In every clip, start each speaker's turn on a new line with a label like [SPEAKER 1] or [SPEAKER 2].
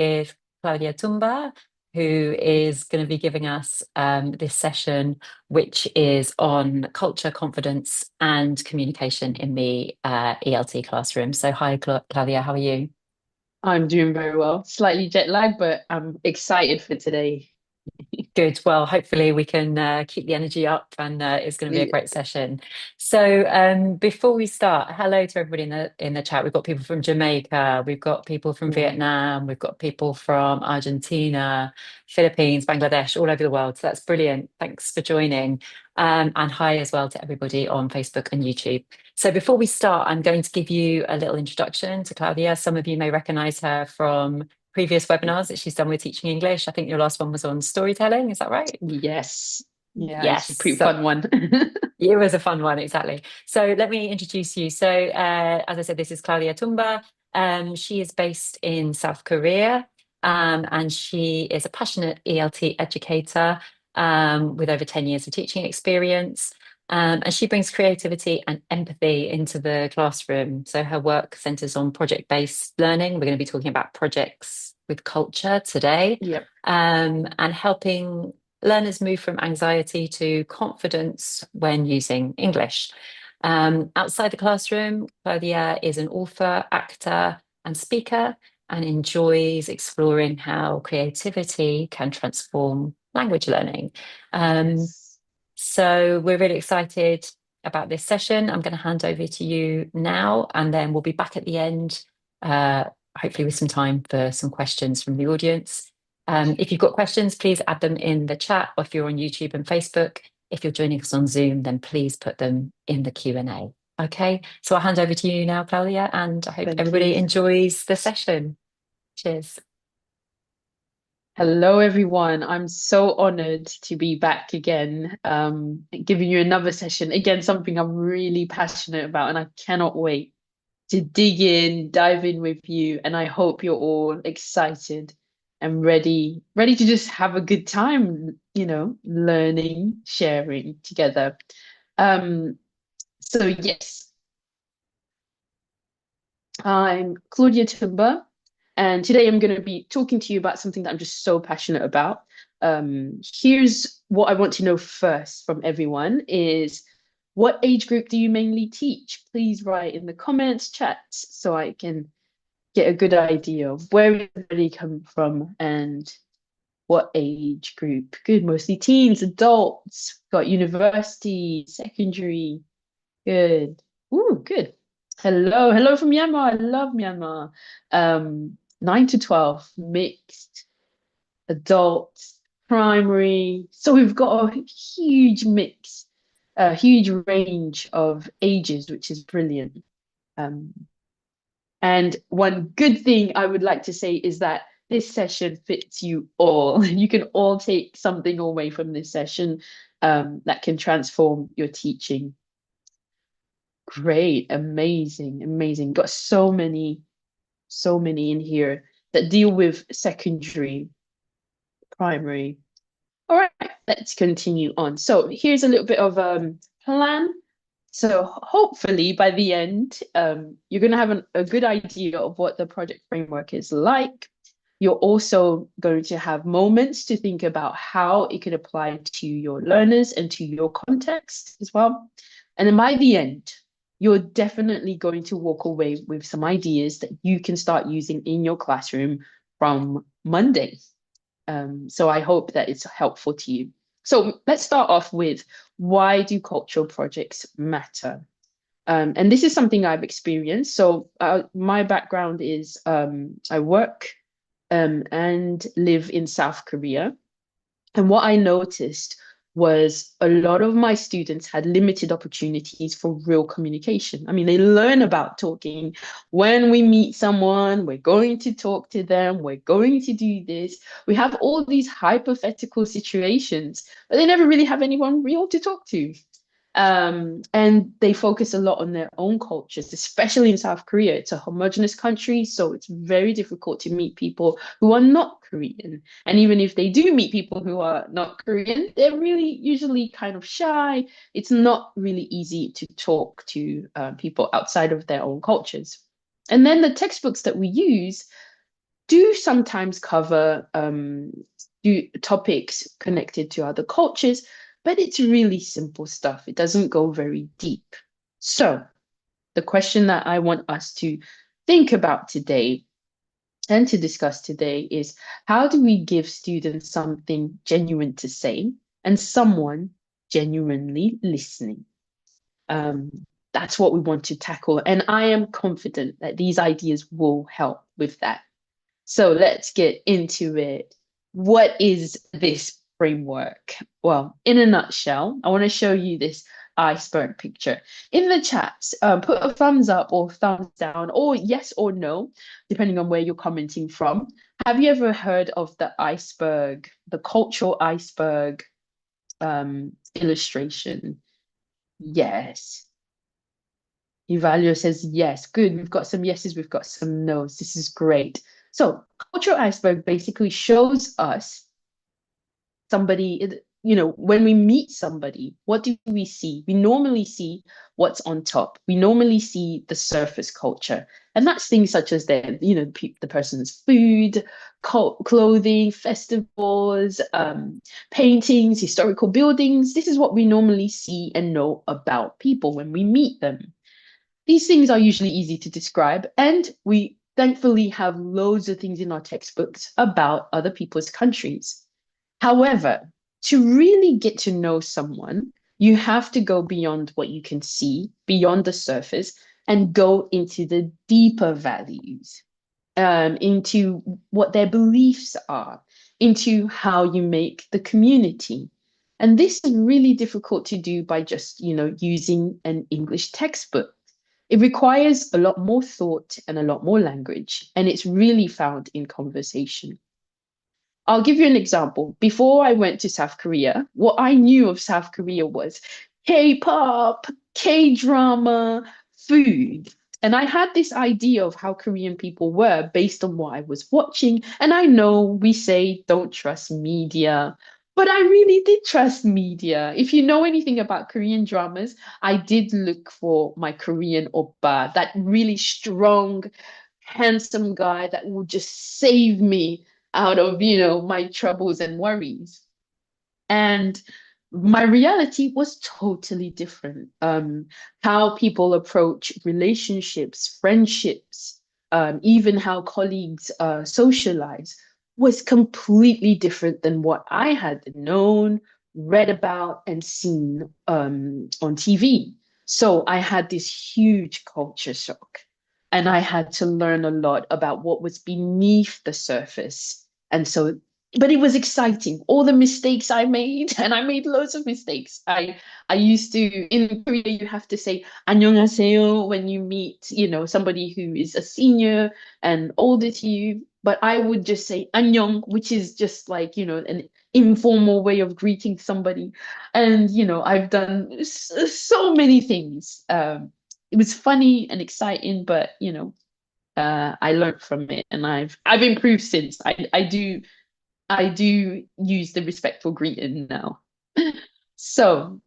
[SPEAKER 1] with Claudia Tumba, who is going to be giving us this session, which is on culture, confidence, and communication in the ELT classroom. So, hi, Claudia, how are you?
[SPEAKER 2] I'm doing very well. Slightly jet lagged, but I'm excited for today.
[SPEAKER 1] Good. Well, hopefully we can keep the energy up, and it's going to be a
[SPEAKER 2] Yeah.
[SPEAKER 1] great session. So, before we start, hello to everybody in the chat. We've got people from Jamaica, we've got people from
[SPEAKER 2] Mm.
[SPEAKER 1] Vietnam, we've got people from Argentina, Philippines, Bangladesh, all over the world. So that's brilliant. Thanks for joining. And hi as well to everybody on Facebook and YouTube. So before we start, I'm going to give you a little introduction to Claudia. Some of you may recognize her from previous webinars that she's done with Teaching English. I think your last one was on storytelling. Is that right?
[SPEAKER 2] Yes. Yeah, it's a
[SPEAKER 1] Yes.
[SPEAKER 2] pretty
[SPEAKER 1] So
[SPEAKER 2] fun one.
[SPEAKER 1] it was a fun one, exactly. So let me introduce you. So as I said, this is Claudia Tumba. She is based in South Korea, and she is a passionate ELT educator with over 10 years of teaching experience. And she brings creativity and empathy into the classroom. So her work centers on project-based learning. We're going to be talking about projects with culture today,
[SPEAKER 2] Yep.
[SPEAKER 1] and helping learners move from anxiety to confidence when using English. Outside the classroom, Claudia is an author, actor, and speaker, and enjoys exploring how creativity can transform language learning. Um,
[SPEAKER 2] Yes.
[SPEAKER 1] so we're really excited about this session. I'm going to hand over to you now, and then we'll be back at the end, uh, hopefully with some time for some questions from the audience. If you've got questions, please add them in the chat, or if you're on YouTube and Facebook. If you're joining us on Zoom, then please put them in the Q&A. Okay, so I'll hand over to you now, Claudia, and I hope
[SPEAKER 2] Thank
[SPEAKER 1] everybody
[SPEAKER 2] you.
[SPEAKER 1] enjoys the session. Cheers.
[SPEAKER 2] Hello, everyone. I'm so honored to be back again, giving you another session. Again, something I'm really passionate about, and I cannot wait to dig in, dive in with you. And I hope you're all excited and ready to just have a good time, learning, sharing together. Um, so yes, I'm Claudia Tumba, and today I'm going to be talking to you about something that I'm just so passionate about. Here's what I want to know first from everyone is what age group do you mainly teach? Please write in the comments, chats, so I can get a good idea of where everybody come from and what age group. Good, mostly teens, adults, got university, secondary. Good. Ooh, good. Hello from Myanmar. I love Myanmar. 9 to 12, mixed, adults, primary. So we've got a huge mix, a huge range of ages, which is brilliant. Um, and one good thing I would like to say is that this session fits you all. You can all take something away from this session that can transform your teaching. Great, amazing, amazing. Got so many in here that deal with secondary, primary. All right, let's continue on. So here's a little bit of plan. So hopefully by the end, you're going to have a good idea of what the project framework is like. You're also going to have moments to think about how it could apply to your learners and to your context as well. And then by the end, you're definitely going to walk away with some ideas that you can start using in your classroom from Monday. So I hope that it's helpful to you. So let's start off with why do cultural projects matter? And this is something I've experienced. So my background is I work and live in South Korea. And what I noticed was a lot of my students had limited opportunities for real communication. I mean, they learn about talking. When we meet someone, we're going to talk to them, we're going to do this. We have all these hypothetical situations, but they never really have anyone real to talk to. And they focus a lot on their own cultures, especially in South Korea. It's a homogenous country, so it's very difficult to meet people who are not Korean. And even if they do meet people who are not Korean, they're really usually kind of shy. It's not really easy to talk to people outside of their own cultures. And then the textbooks that we use do sometimes cover topics connected to other cultures, but it's really simple stuff. It doesn't go very deep. So the question that I want us to think about today and to discuss today is, how do we give students something genuine to say and someone genuinely listening? That's what we want to tackle. And I am confident that these ideas will help with that. So let's get into it. What is this framework? Well, in a nutshell, I want to show you this iceberg picture. In the chat, put a thumbs up or thumbs down, or yes or no, depending on where you're commenting from. Have you ever heard of the iceberg, the cultural iceberg illustration? Yes. Evaluator says yes. Good. We've got some yeses, we've got some nos. This is great. So cultural iceberg basically shows us somebody, when we meet somebody, what do we see? We normally see what's on top. We normally see the surface culture. And that's things such as the person's food, clothing, festivals, paintings, historical buildings. This is what we normally see and know about people when we meet them. These things are usually easy to describe, and we thankfully have loads of things in our textbooks about other people's countries. However, to really get to know someone, you have to go beyond what you can see, beyond the surface, and go into the deeper values, into what their beliefs are, into how you make the community. And this is really difficult to do by just, using an English textbook. It requires a lot more thought and a lot more language, and it's really found in conversation. I'll give you an example. Before I went to South Korea, what I knew of South Korea was K-pop, K-drama, food. And I had this idea of how Korean people were based on what I was watching. And I know we say don't trust media, but I really did trust media. If you know anything about Korean dramas, I did look for my Korean oppa, that really strong, handsome guy that would just save me out of, my troubles and worries. And my reality was totally different. How people approach relationships, friendships, even how colleagues socialize was completely different than what I had known, read about, and seen on TV. So I had this huge culture shock, and I had to learn a lot about what was beneath the surface. And so, but it was exciting. All the mistakes I made, and I made loads of mistakes. I used to, in Korea, you have to say 안녕하세요 when you meet, somebody who is a senior and older to you. But I would just say 안녕, which is just like, an informal way of greeting somebody. And, I've done so many things. It was funny and exciting, but, I learned from it, and I've improved since. I do use the respectful greeting now. So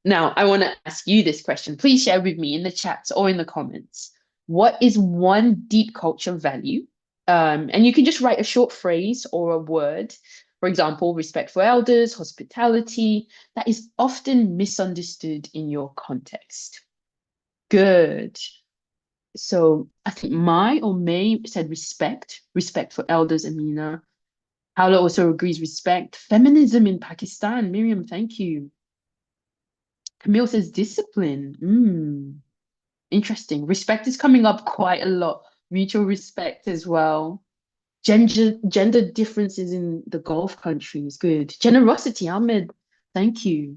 [SPEAKER 2] now I want to ask you this question. Please share with me in the chats or in the comments. What is one deep culture value? And you can just write a short phrase or a word. For example, respect for elders, hospitality, that is often misunderstood in your context. Good. So I think Mai or May said respect for elders, Amina. Paula also agrees respect. Feminism in Pakistan. Miriam, thank you. Camille says discipline. Interesting. Respect is coming up quite a lot. Mutual respect as well. Gender differences in the Gulf countries. Good. Generosity, Ahmed. Thank you.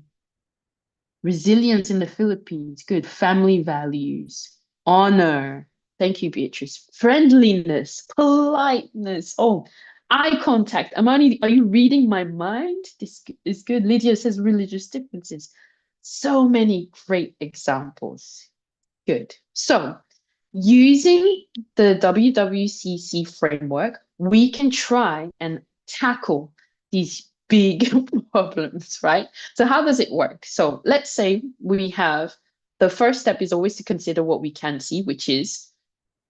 [SPEAKER 2] Resilience in the Philippines. Good. Family values. Honor. Thank you, Beatrice. Friendliness. Politeness. Oh, eye contact. Amani, are you reading my mind? This is good. Lydia says religious differences. So many great examples. Good. So using the WWCC framework, we can try and tackle these big problems, right? So how does it work? So let's say we have, the first step is always to consider what we can see, which is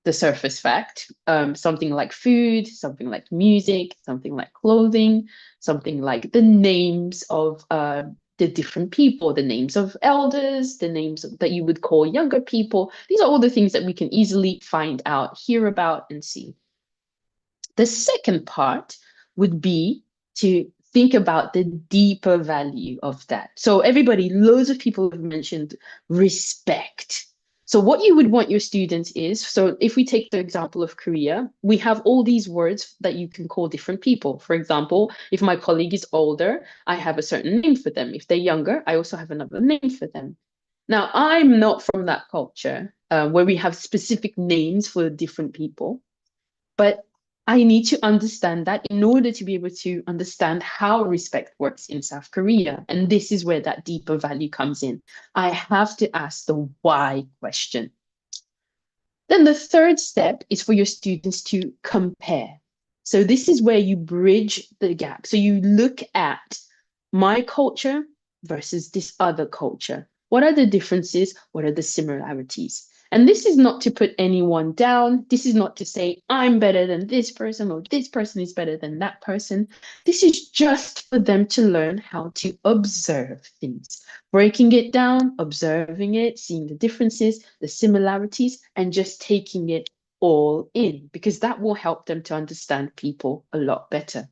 [SPEAKER 2] the surface fact, something like food, something like music, something like clothing, something like the names of the different people, the names of elders, the names that you would call younger people. These are all the things that we can easily find out, hear about, and see. The second part would be to think about the deeper value of that. So everybody, loads of people have mentioned respect. So what you would want your students is, so if we take the example of Korea, we have all these words that you can call different people. For example, if my colleague is older, I have a certain name for them. If they're younger, I also have another name for them. Now, I'm not from that culture where we have specific names for different people. But I need to understand that in order to be able to understand how respect works in South Korea. And this is where that deeper value comes in. I have to ask the why question. Then the third step is for your students to compare. So this is where you bridge the gap. So you look at my culture versus this other culture. What are the differences? What are the similarities? And this is not to put anyone down. This is not to say I'm better than this person or this person is better than that person. This is just for them to learn how to observe things, breaking it down, observing it, seeing the differences, the similarities, and just taking it all in, because that will help them to understand people a lot better.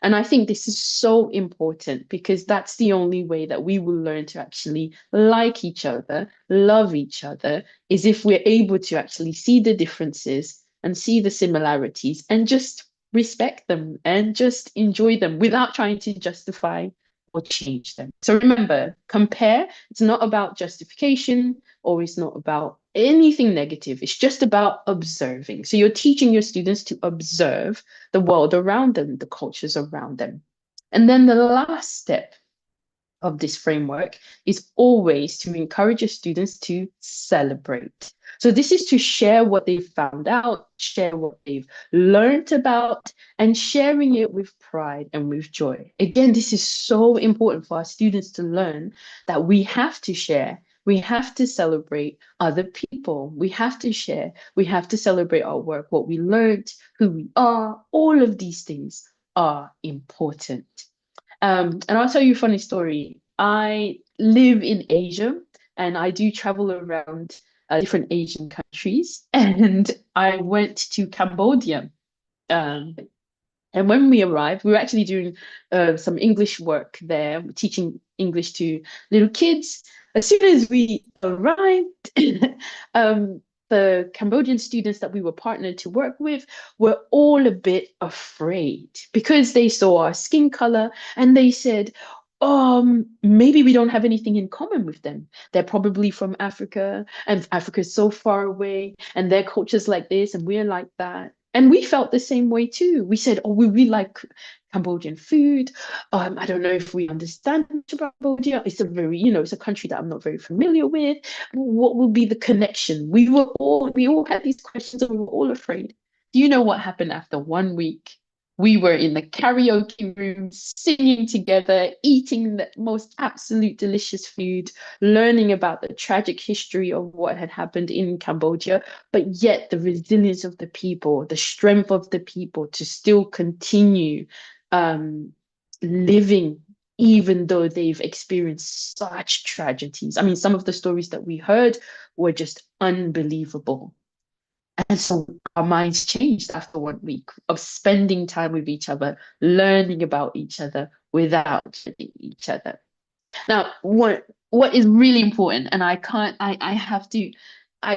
[SPEAKER 2] And I think this is so important because that's the only way that we will learn to actually like each other, love each other, is if we're able to actually see the differences and see the similarities and just respect them and just enjoy them without trying to justify or change them. So remember, compare. It's not about justification or it's not about anything negative. It's just about observing. So you're teaching your students to observe the world around them, the cultures around them. And then the last step of this framework is always to encourage your students to celebrate. So this is to share what they've found out, share what they've learned about, and sharing it with pride and with joy. Again, this is so important for our students to learn that we have to share. We have to celebrate other people. We have to share. We have to celebrate our work, what we learned, who we are. All of these things are important. And I'll tell you a funny story. I live in Asia and I do travel around different Asian countries. And I went to Cambodia. Um, and when we arrived, we were actually doing some English work there, teaching English to little kids. As soon as we arrived, the Cambodian students that we were partnered to work with were all a bit afraid because they saw our skin color and they said, maybe we don't have anything in common with them. They're probably from Africa and Africa is so far away and their culture's like this and we're like that. And we felt the same way too. We said, oh, we really like Cambodian food. I don't know if we understand much about Cambodia. It's a very, it's a country that I'm not very familiar with. What will be the connection? We all had these questions and we were all afraid. Do you know what happened after 1 week? We were in the karaoke room, singing together, eating the most absolute delicious food, learning about the tragic history of what had happened in Cambodia, but yet the resilience of the people, the strength of the people to still continue living, even though they've experienced such tragedies. I mean, some of the stories that we heard were just unbelievable. And so our minds changed after 1 week of spending time with each other, learning about each other without judging each other. Now, what is really important, and I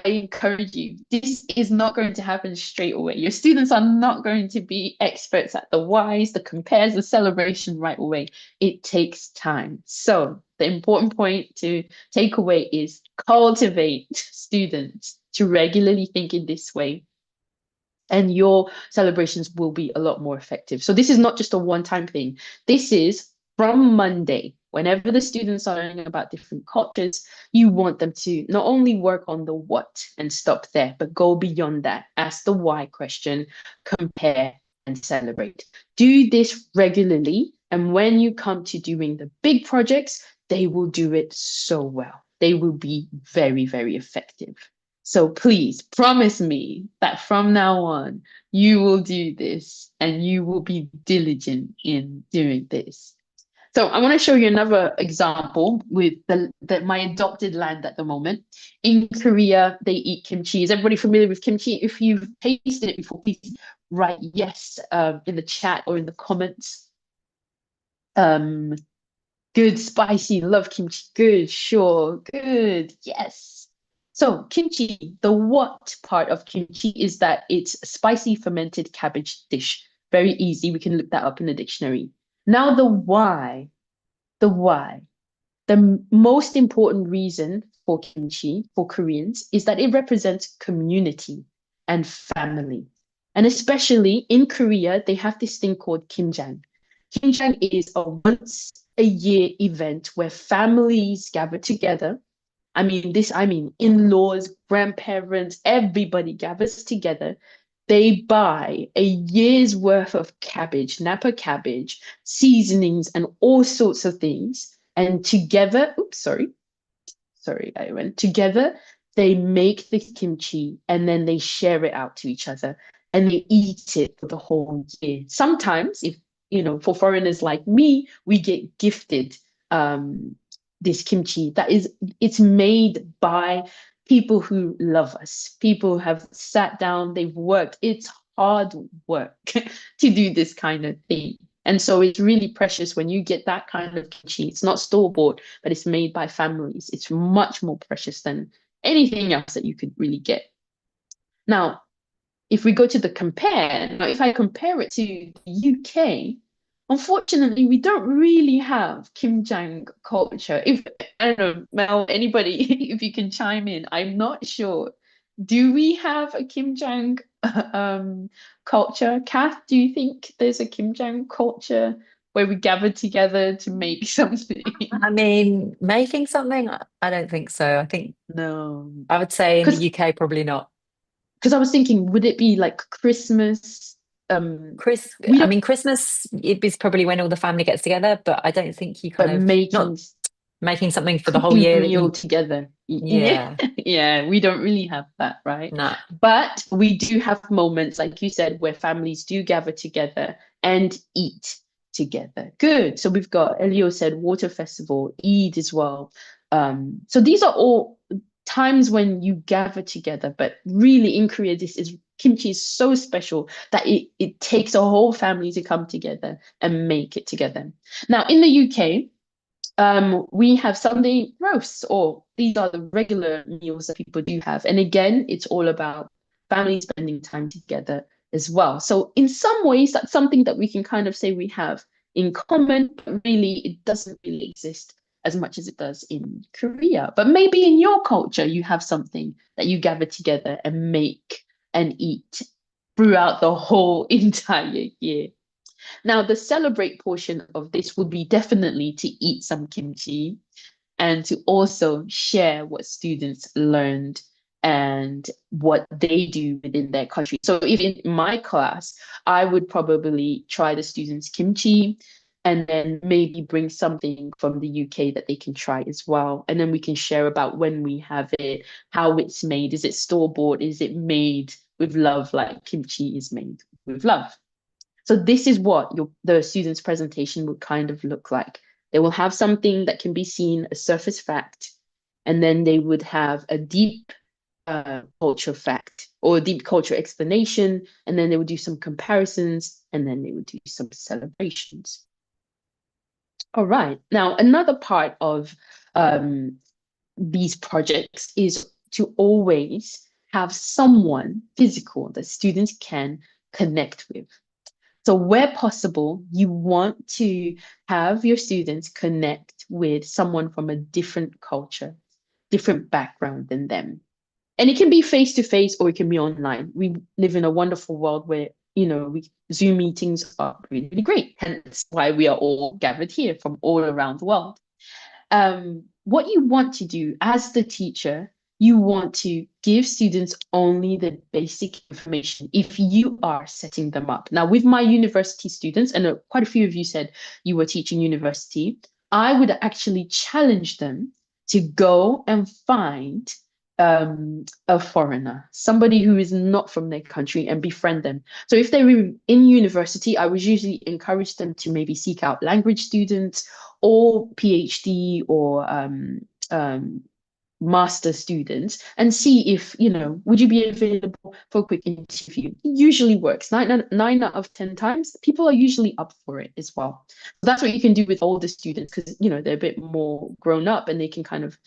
[SPEAKER 2] encourage you, this is not going to happen straight away. Your students are not going to be experts at the whys, the compares, the celebration right away. It takes time. So the important point to take away is cultivate students to regularly think in this way, and your celebrations will be a lot more effective. So this is not just a one-time thing. This is from Monday. Whenever the students are learning about different cultures, you want them to not only work on the what and stop there, but go beyond that. Ask the why question, compare and celebrate. Do this regularly. And when you come to doing the big projects, they will do it so well. They will be very, very effective. So please promise me that from now on, you will do this and you will be diligent in doing this. So I want to show you another example with my adopted land at the moment. In Korea, they eat kimchi. Is everybody familiar with kimchi? If you've tasted it before, please write yes in the chat or in the comments. Good, spicy, love kimchi. Good, sure, good, yes. So kimchi, the what part of kimchi is that it's a spicy fermented cabbage dish. Very easy. We can look that up in the dictionary. Now the why. The why. The most important reason for kimchi for Koreans is that it represents community and family. And especially in Korea, they have this thing called kimjang. Kimjang is a once a year event where families gather together. I mean in-laws, grandparents, everybody gathers together. They buy a year's worth of cabbage, Napa cabbage, seasonings, and all sorts of things. And together, together, they make the kimchi and then they share it out to each other and they eat it for the whole year. Sometimes, if for foreigners like me, we get gifted this kimchi it's made by people who love us. People have sat down, they've worked. It's hard work to do this kind of thing. And so it's really precious when you get that kind of kimchi. It's not store-bought, but it's made by families. It's much more precious than anything else that you could really get. Now, if we go to the compare, now if I compare it to the UK, unfortunately, we don't really have kimjang culture. If I don't know, Mel, anybody, if you can chime in, I'm not sure. Do we have a kimjang culture? Kath, do you think there's a kimjang culture where we gather together to make something?
[SPEAKER 1] I mean, making something, I don't think so. I think
[SPEAKER 2] No.
[SPEAKER 1] I would say in the UK, probably not.
[SPEAKER 2] Because I was thinking, would it be like Christmas?
[SPEAKER 1] I mean, Christmas is probably when all the family gets together, but I don't think you kind
[SPEAKER 2] But
[SPEAKER 1] of
[SPEAKER 2] making
[SPEAKER 1] not making something for the whole
[SPEAKER 2] cooking a
[SPEAKER 1] year that
[SPEAKER 2] meal
[SPEAKER 1] you,
[SPEAKER 2] together.
[SPEAKER 1] yeah,
[SPEAKER 2] Yeah, we don't really have that, right?
[SPEAKER 1] no.
[SPEAKER 2] But we do have moments, like you said, where families do gather together and eat together. Good. So we've got Elio said water festival, Eid as well. So these are all times when you gather together, but really in Korea, kimchi is so special that it takes a whole family to come together and make it together. Now in the UK, we have Sunday roasts, or these are the regular meals that people do have. And again, it's all about family spending time together as well. So in some ways, that's something that we can kind of say we have in common, but really it doesn't really exist as much as it does in Korea. But maybe in your culture, you have something that you gather together and make and eat throughout the whole entire year. Now, the celebrate portion of this would be definitely to eat some kimchi and to also share what students learned and what they do within their country. So if in my class, I would probably try the students' kimchi and then maybe bring something from the UK that they can try as well. And then we can share about when we have it, how it's made. Is it store-bought? Is it made with love, like kimchi is made with love? So this is what the student's presentation would kind of look like. They will have something that can be seen, a surface fact, and then they would have a deep culture fact or a deep culture explanation, and then they would do some comparisons, and then they would do some celebrations. All right. Now, another part of these projects is to always have someone physical that students can connect with. So where possible, you want to have your students connect with someone from a different culture, different background than them. And it can be face-to-face or it can be online. We live in a wonderful world where, Zoom meetings are really, really great. Hence why we are all gathered here from all around the world. What you want to do as the teacher, you want to give students only the basic information if you are setting them up. Now, with my university students, and quite a few of you said you were teaching university, I would actually challenge them to go and find a foreigner, somebody who is not from their country, and befriend them. So if they're in university, I would usually encourage them to maybe seek out language students or PhD or master students and see if, would you be available for a quick interview? It usually works. Nine out of 10 times, people are usually up for it as well. So that's what you can do with older students because, they're a bit more grown up and they can kind of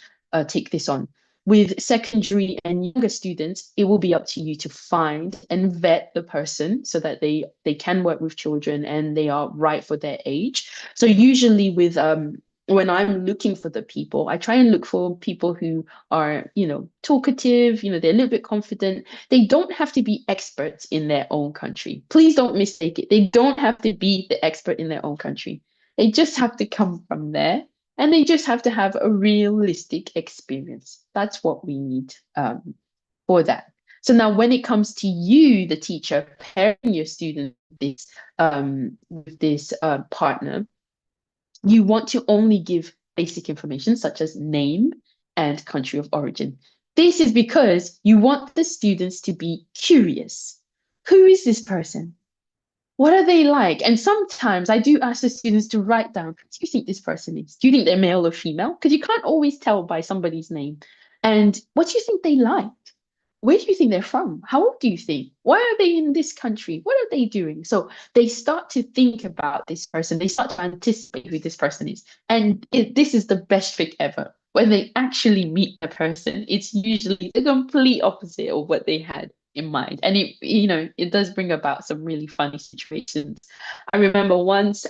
[SPEAKER 2] take this on. With secondary and younger students, it will be up to you to find and vet the person so that they can work with children and they are right for their age. So usually with when I'm looking for the people, I try and look for people who are, talkative, they're a little bit confident. They don't have to be experts in their own country. Please don't mistake it. They don't have to be the expert in their own country. They just have to come from there and they just have to have a realistic experience. That's what we need for that. So now when it comes to you, the teacher, pairing your student with this partner, you want to only give basic information such as name and country of origin. This is because you want the students to be curious. Who is this person? What are they like? And sometimes I do ask the students to write down, who do you think this person is? Do you think they're male or female? Because you can't always tell by somebody's name. And what do you think they like? Where do you think they're from? How old do you think? Why are they in this country? What are they doing? So they start to think about this person. They start to anticipate who this person is. And this is the best trick ever. When they actually meet the person, it's usually the complete opposite of what they had in mind. And it does bring about some really funny situations. I remember once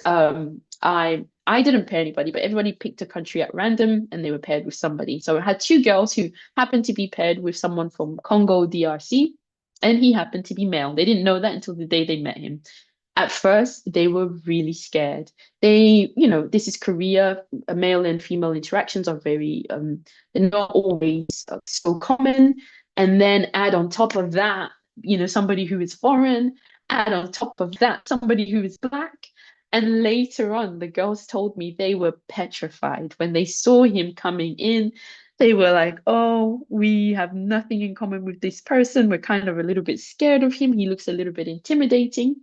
[SPEAKER 2] I didn't pair anybody, but everybody picked a country at random and they were paired with somebody. So I had two girls who happened to be paired with someone from Congo, DRC, and he happened to be male. They didn't know that until the day they met him. At first, they were really scared. This is Korea. Male and female interactions are they're not always so common. And then add on top of that, somebody who is foreign, add on top of that, somebody who is Black. And later on, the girls told me they were petrified. When they saw him coming in, they were like, oh, we have nothing in common with this person. We're kind of a little bit scared of him. He looks a little bit intimidating.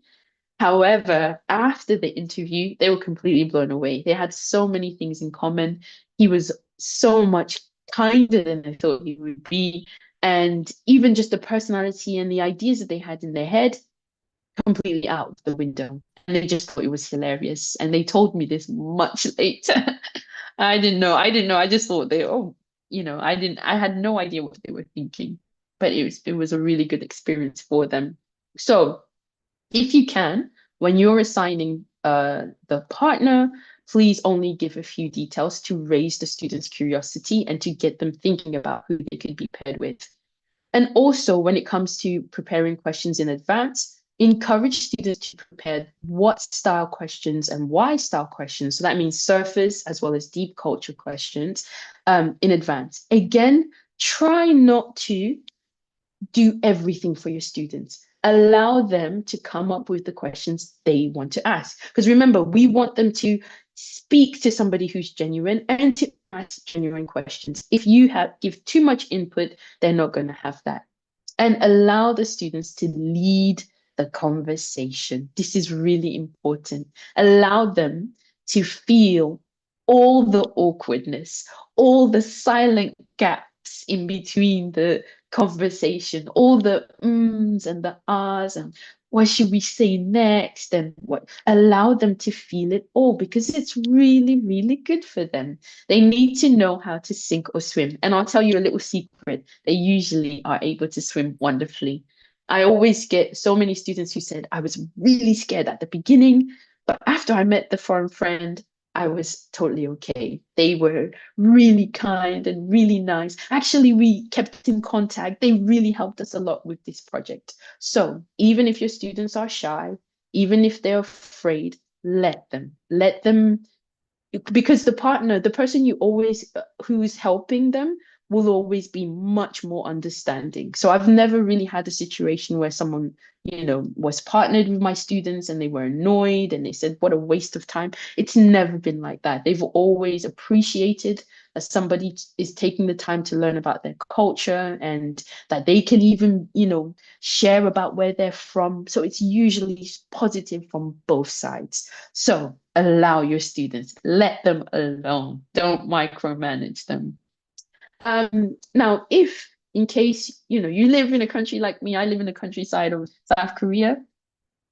[SPEAKER 2] However, after the interview, they were completely blown away. They had so many things in common. He was so much kinder than I thought he would be. And even just the personality and the ideas that they had in their head, completely out the window. And they just thought it was hilarious. And they told me this much later. I didn't know. I just thought I had no idea what they were thinking. But it was a really good experience for them. So if you can, when you're assigning the partner, please only give a few details to raise the student's curiosity and to get them thinking about who they could be paired with. And also, when it comes to preparing questions in advance, encourage students to prepare what style questions and why style questions. So that means surface as well as deep culture questions in advance. Again, try not to do everything for your students. Allow them to come up with the questions they want to ask. Because remember, we want them to speak to somebody who's genuine and to ask genuine questions. If you give too much input, they're not going to have that. And allow the students to lead the conversation. This is really important. Allow them to feel all the awkwardness, all the silent gaps in between the conversation, all the ums and the ahs and what should we say next and what. Allow them to feel it all because it's really, really good for them. They need to know how to sink or swim. And I'll tell you a little secret. They usually are able to swim wonderfully. I always get so many students who said, I was really scared at the beginning, but after I met the foreign friend, I was totally okay. They were really kind and really nice. Actually, we kept in contact. They really helped us a lot with this project. So even if your students are shy, even if they're afraid, let them, because the person who's helping them will always be much more understanding. So I've never really had a situation where someone, was partnered with my students and they were annoyed and they said, what a waste of time. It's never been like that. They've always appreciated that somebody is taking the time to learn about their culture, and that they can even, share about where they're from. So it's usually positive from both sides. So allow your students, let them alone, don't micromanage them. Now, if in case, you live in a country like me, I live in the countryside of South Korea.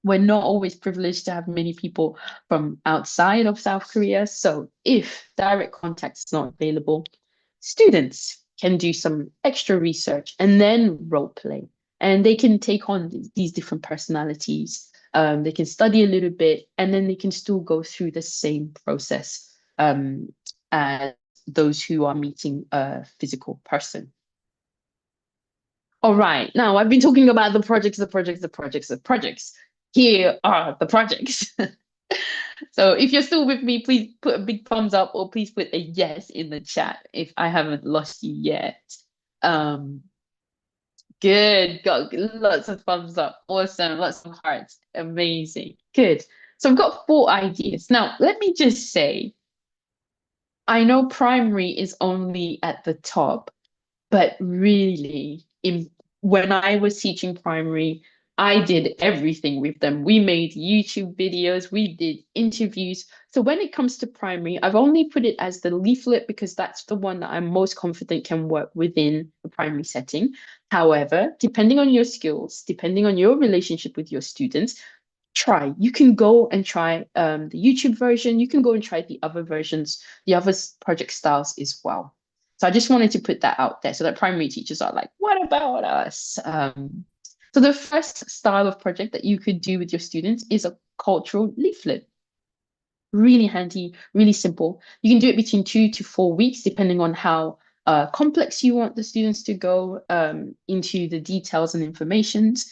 [SPEAKER 2] We're not always privileged to have many people from outside of South Korea. So if direct contact is not available, students can do some extra research and then role play. And they can take on these different personalities. They can study a little bit, and then they can still go through the same process as those who are meeting a physical person. All right, now I've been talking about the projects. Here are the projects. So if you're still with me, please put a big thumbs up, or please put a yes in the chat if I haven't lost you yet. Good, got lots of thumbs up. Awesome, lots of hearts. Amazing. Good. So I've got 4 ideas. Now, let me just say, I know primary is only at the top, but really, when I was teaching primary, I did everything with them. We made YouTube videos, we did interviews. So when it comes to primary, I've only put it as the leaflet because that's the one that I'm most confident can work within the primary setting. However, depending on your skills, depending on your relationship with your students, you can go and try the YouTube version. You can go and try the other versions, the other project styles as well. So I just wanted to put that out there so that primary teachers are like, what about us? So the first style of project that you could do with your students is a cultural leaflet. Really handy, really simple. You can do it between 2 to 4 weeks, depending on how complex you want the students to go into the details and informations.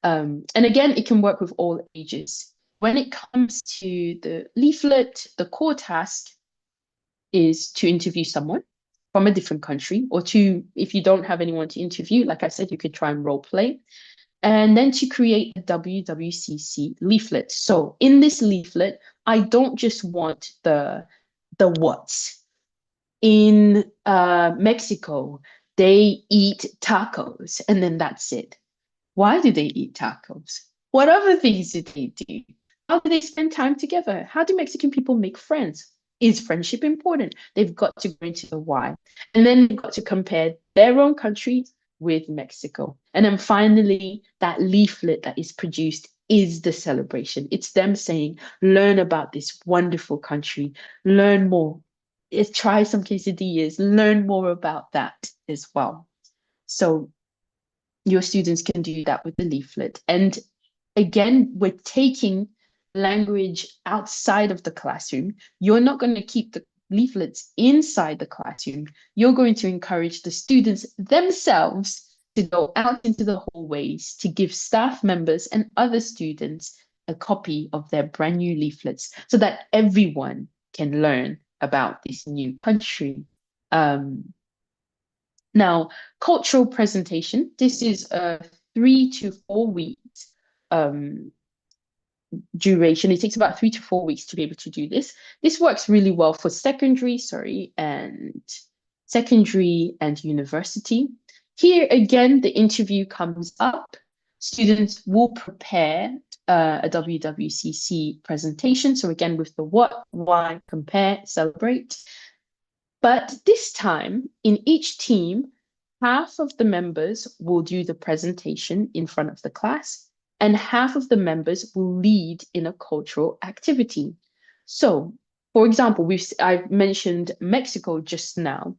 [SPEAKER 2] And again, it can work with all ages. When it comes to the leaflet, the core task is to interview someone from a different country, or if you don't have anyone to interview, like I said, you could try and role play, and then to create a WWCC leaflet. So in this leaflet, I don't just want the what's. In Mexico, they eat tacos, and then that's it. Why do they eat tacos? What other things do they do? How do they spend time together? How do Mexican people make friends? Is friendship important? They've got to go into the why. And then they've got to compare their own country with Mexico. And then finally, that leaflet that is produced is the celebration. It's them saying, learn about this wonderful country, learn more. Try some quesadillas, learn more about that as well. So your students can do that with the leaflet. And again, we're taking language outside of the classroom. You're not going to keep the leaflets inside the classroom. You're going to encourage the students themselves to go out into the hallways to give staff members and other students a copy of their brand new leaflets so that everyone can learn about this new country. Now, cultural presentation, this is a 3 to 4 weeks duration. It takes about 3 to 4 weeks to be able to do this. This works really well for secondary and university. Here again, the interview comes up. Students will prepare a WWCC presentation. So again, with the what, why, compare, celebrate. But this time, in each team, half of the members will do the presentation in front of the class, and half of the members will lead in a cultural activity. So, for example, I've mentioned Mexico just now.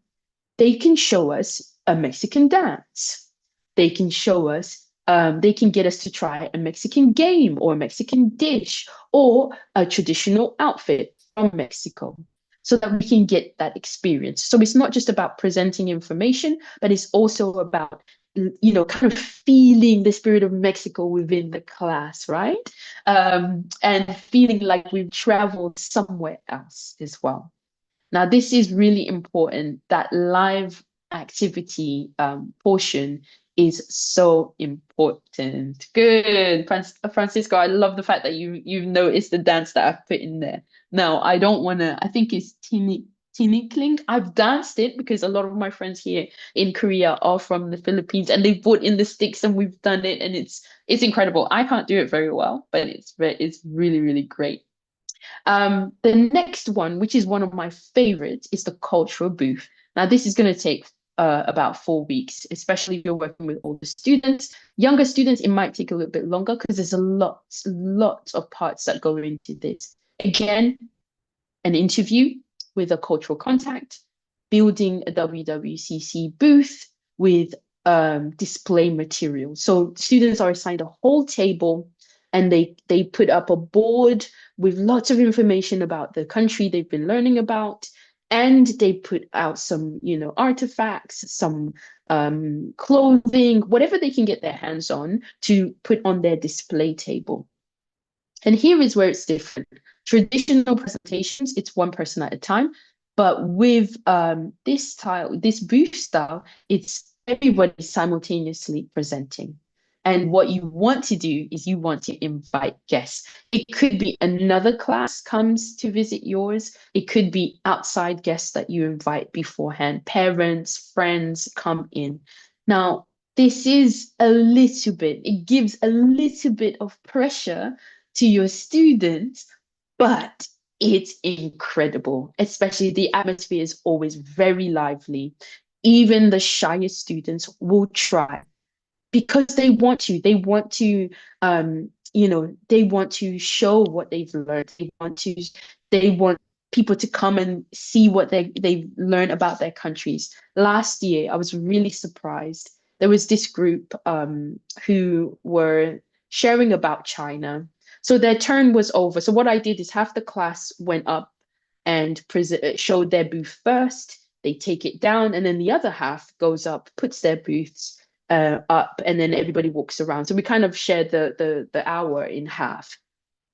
[SPEAKER 2] They can show us a Mexican dance. They can show us, they can get us to try a Mexican game or a Mexican dish or a traditional outfit from Mexico, so that we can get that experience. So it's not just about presenting information, but it's also about, kind of feeling the spirit of Mexico within the class, right? And feeling like we've traveled somewhere else as well. Now, this is really important. That live activity portion is so important. Good, Francisco. I love the fact that you've noticed the dance that I've put in there. Now, I don't want to, I think it's tinikling. I've danced it because a lot of my friends here in Korea are from the Philippines and they brought in the sticks and we've done it and it's incredible. I can't do it very well, but it's really, really great. The next one, which is one of my favorites, is the cultural booth. Now, this is going to take about 4 weeks, especially if you're working with older students. Younger students, it might take a little bit longer because there's a lot of parts that go into this. Again, an interview with a cultural contact, building a WWCC booth with display material. So students are assigned a whole table and they put up a board with lots of information about the country they've been learning about. And they put out some, artifacts, some clothing, whatever they can get their hands on to put on their display table. And here is where it's different. Traditional presentations, it's one person at a time. But with this booth style, it's everybody simultaneously presenting. And what you want to do is you want to invite guests. It could be another class comes to visit yours. It could be outside guests that you invite beforehand. Parents, friends come in. Now, this is it gives a little bit of pressure to your students, but it's incredible. Especially the atmosphere is always very lively. Even the shyest students will try because they want to show what they've learned. They want people to come and see what they've learned about their countries. Last year, I was really surprised. There was this group who were sharing about China. So their turn was over. So what I did is half the class went up and showed their booth first. They take it down, and then the other half goes up, puts their booths up, and then everybody walks around. So we kind of shared the hour in half.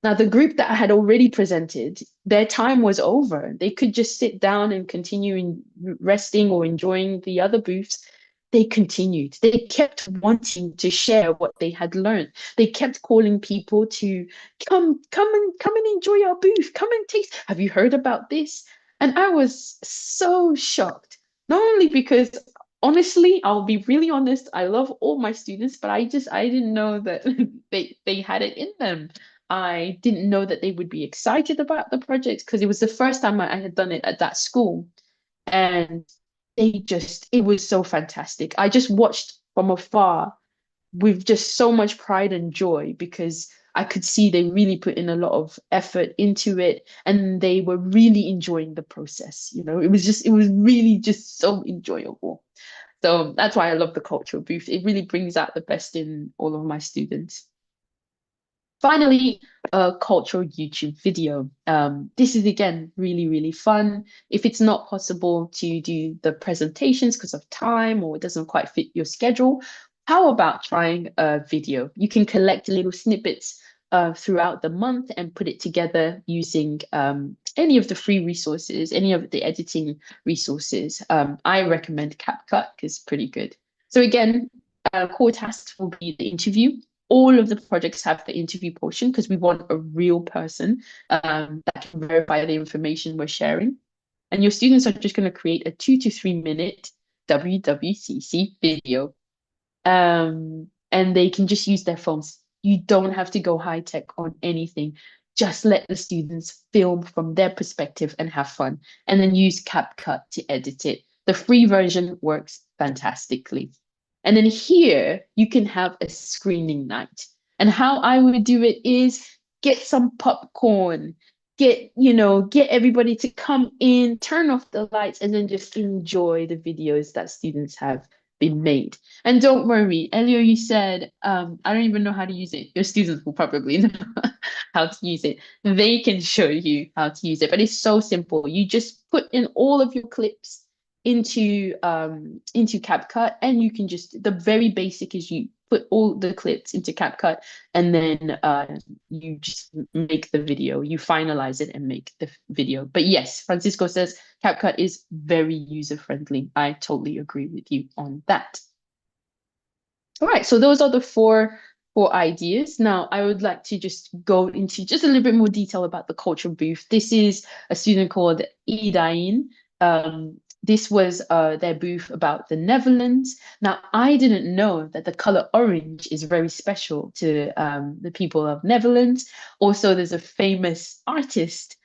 [SPEAKER 2] Now, the group that had already presented, their time was over. They could just sit down and continue resting or enjoying the other booths. They continued. They kept wanting to share what they had learned. They kept calling people to come and enjoy our booth. Come and taste. Have you heard about this? And I was so shocked. Not only because honestly, I'll be really honest, I love all my students, but I didn't know that they had it in them. I didn't know that they would be excited about the project because it was the first time I had done it at that school. And it was so fantastic. I just watched from afar with just so much pride and joy because I could see they really put in a lot of effort into it and they were really enjoying the process. It was really just so enjoyable. So that's why I love the cultural booth. It really brings out the best in all of my students. Finally, a cultural YouTube video. This is again really, really fun. If it's not possible to do the presentations because of time or it doesn't quite fit your schedule, how about trying a video? You can collect little snippets throughout the month and put it together using any of the free resources, any of the editing resources. I recommend CapCut because it's pretty good. So again, core tasks will be the interview. All of the projects have the interview portion because we want a real person that can verify the information we're sharing. And your students are just going to create a 2 to 3 minute WWCC video. And they can just use their phones. You don't have to go high tech on anything. Just let the students film from their perspective and have fun. And then use CapCut to edit it. The free version works fantastically. And then here you can have a screening night. And how I would do it is get some popcorn, get everybody to come in, turn off the lights, and then just enjoy the videos that students have been made. And don't worry, Elio, you said, I don't even know how to use it. Your students will probably know how to use it. They can show you how to use it, but it's so simple. You just put in all of your clips into CapCut, and you can just, the very basic is you put all the clips into CapCut, and then you just make the video, you finalize it and make the video. But yes, Francisco says CapCut is very user-friendly. I totally agree with you on that. All right, so those are the four ideas. Now, I would like to just go into just a little bit more detail about the cultural booth. This is a student called Idain. This was their booth about the Netherlands. Now, I didn't know that the color orange is very special to the people of Netherlands. Also, there's a famous artist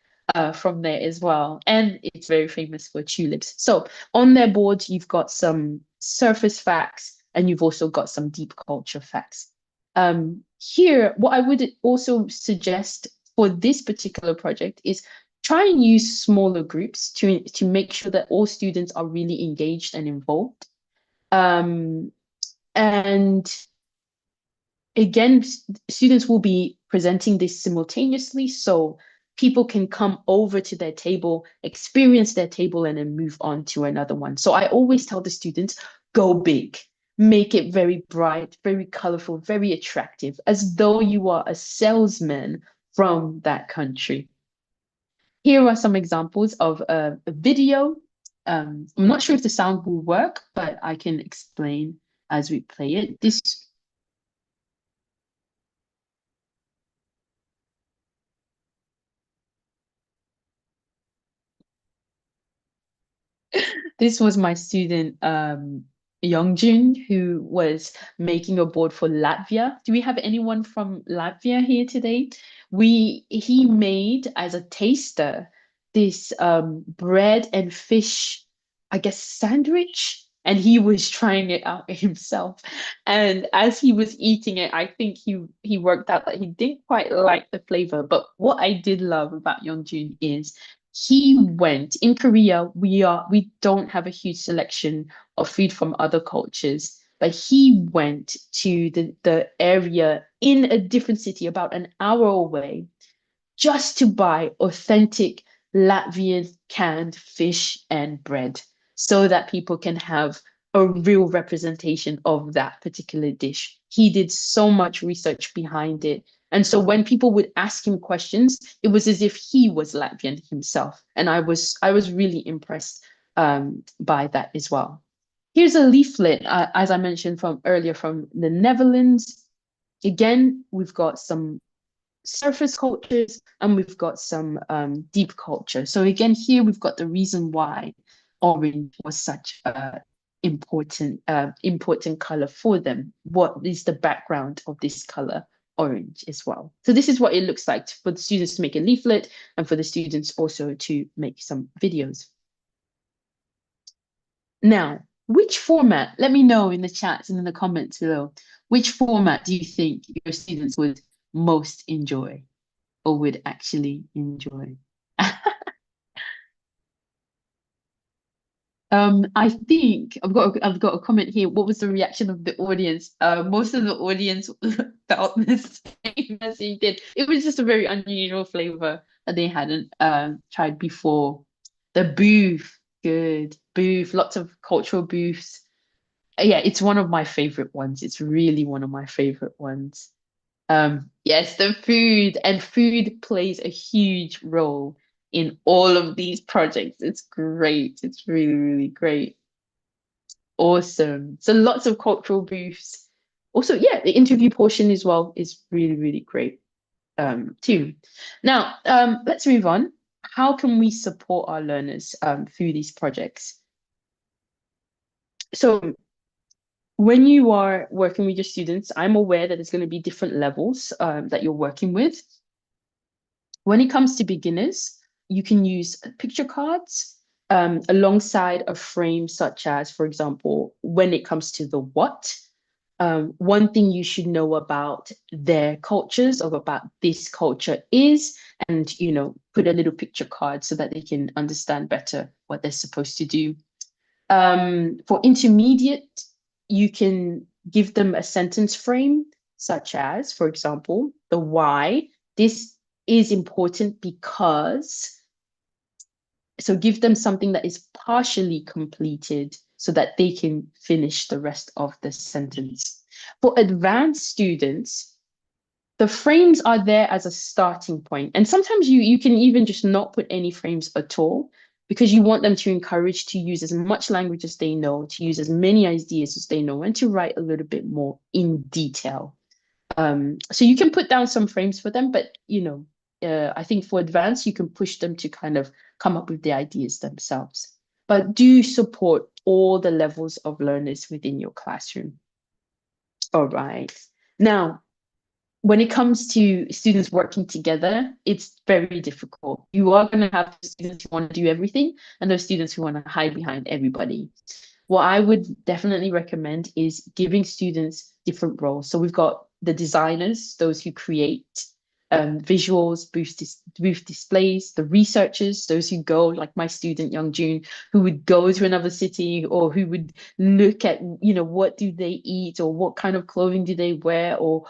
[SPEAKER 2] from there as well, and it's very famous for tulips. So on their board, you've got some surface facts, and you've also got some deep culture facts. Here, what I would also suggest for this particular project is try and use smaller groups to make sure that all students are really engaged and involved. And again, students will be presenting this simultaneously, so people can come over to their table, experience their table, and then move on to another one. So I always tell the students, go big, make it very bright, very colorful, very attractive, as though you are a salesman from that country. Here are some examples of a video. I'm not sure if the sound will work, but I can explain as we play it. This was my student, Youngjun, who was making a board for Latvia. Do we have anyone from Latvia here today? He made as a taster this bread and fish, I guess, sandwich, and he was trying it out himself. And as he was eating it, I think he worked out that he didn't quite like the flavor. But what I did love about Youngjun is he went in Korea. We don't have a huge selection of food from other cultures, but he went to the area in a different city about an hour away just to buy authentic Latvian canned fish and bread so that people can have a real representation of that particular dish. He did so much research behind it. And so when people would ask him questions, it was as if he was Latvian himself. And I was really impressed by that as well. Here's a leaflet, as I mentioned from earlier, from the Netherlands. Again, we've got some surface cultures and we've got some deep culture. So again, here we've got the reason why orange was such a important color for them. What is the background of this color orange as well? So this is what it looks like for the students to make a leaflet and for the students also to make some videos. Now, which format, let me know in the chats and in the comments below, which format do you think your students would most enjoy or would actually enjoy? I think I've got a comment here. What was the reaction of the audience? Most of the audience felt the same as he did. It was just a very unusual flavor that they hadn't tried before. The booth, good booth, lots of cultural booths. Yeah, it's one of my favorite ones. It's really one of my favorite ones. Yes, the food and food plays a huge role in all of these projects. It's great. It's really, really great. Awesome. So lots of cultural booths. Also, yeah, the interview portion as well is really, really great too. Now, let's move on. How can we support our learners through these projects? So when you are working with your students, I'm aware that there's going to be different levels that you're working with. When it comes to beginners, you can use picture cards alongside a frame, such as, for example, when it comes to the what, one thing you should know about their cultures or about this culture is, and, put a little picture card so that they can understand better what they're supposed to do. For intermediate, you can give them a sentence frame, such as, for example, the why. This is important because, so give them something that is partially completed so that they can finish the rest of the sentence. For advanced students, the frames are there as a starting point. And sometimes you can even just not put any frames at all because you want them to encourage to use as much language as they know, to use as many ideas as they know, and to write a little bit more in detail. So you can put down some frames for them, but I think for advanced, you can push them to kind of come up with the ideas themselves. but do support all the levels of learners within your classroom. All right. Now, when it comes to students working together, it's very difficult. You are going to have students who want to do everything and those students who want to hide behind everybody. What I would definitely recommend is giving students different roles. So we've got the designers, those who create visuals, booth displays, the researchers, those who go, like my student, Young June, who would go to another city or who would look at, what do they eat or what kind of clothing do they wear or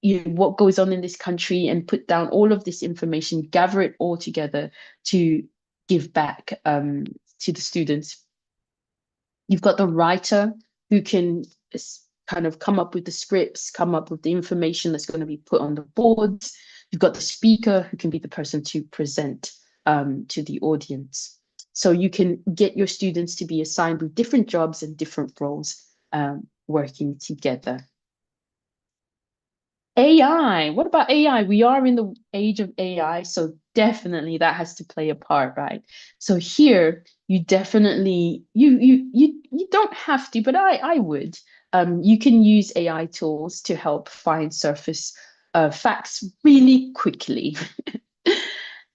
[SPEAKER 2] what goes on in this country and put down all of this information, gather it all together to give back to the students. You've got the writer who can kind of come up with the scripts, come up with the information that's going to be put on the boards. You've got the speaker who can be the person to present to the audience. So you can get your students to be assigned with different jobs and different roles working together. AI, what about AI? We are in the age of AI, so definitely that has to play a part, right? So here you definitely you don't have to, but I would. You can use AI tools to help find surface facts really quickly.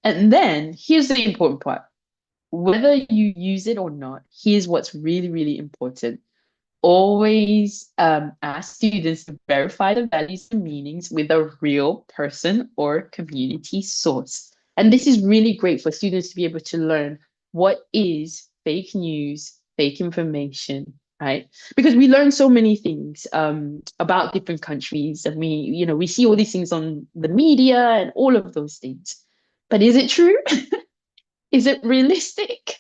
[SPEAKER 2] And then here's the important part. Whether you use it or not, here's what's really, really important. Always ask students to verify the values and meanings with a real person or community source. And this is really great for students to be able to learn what is fake news, fake information, right? Because we learn so many things about different countries, and we see all these things on the media and all of those things. But is it true? Is it realistic?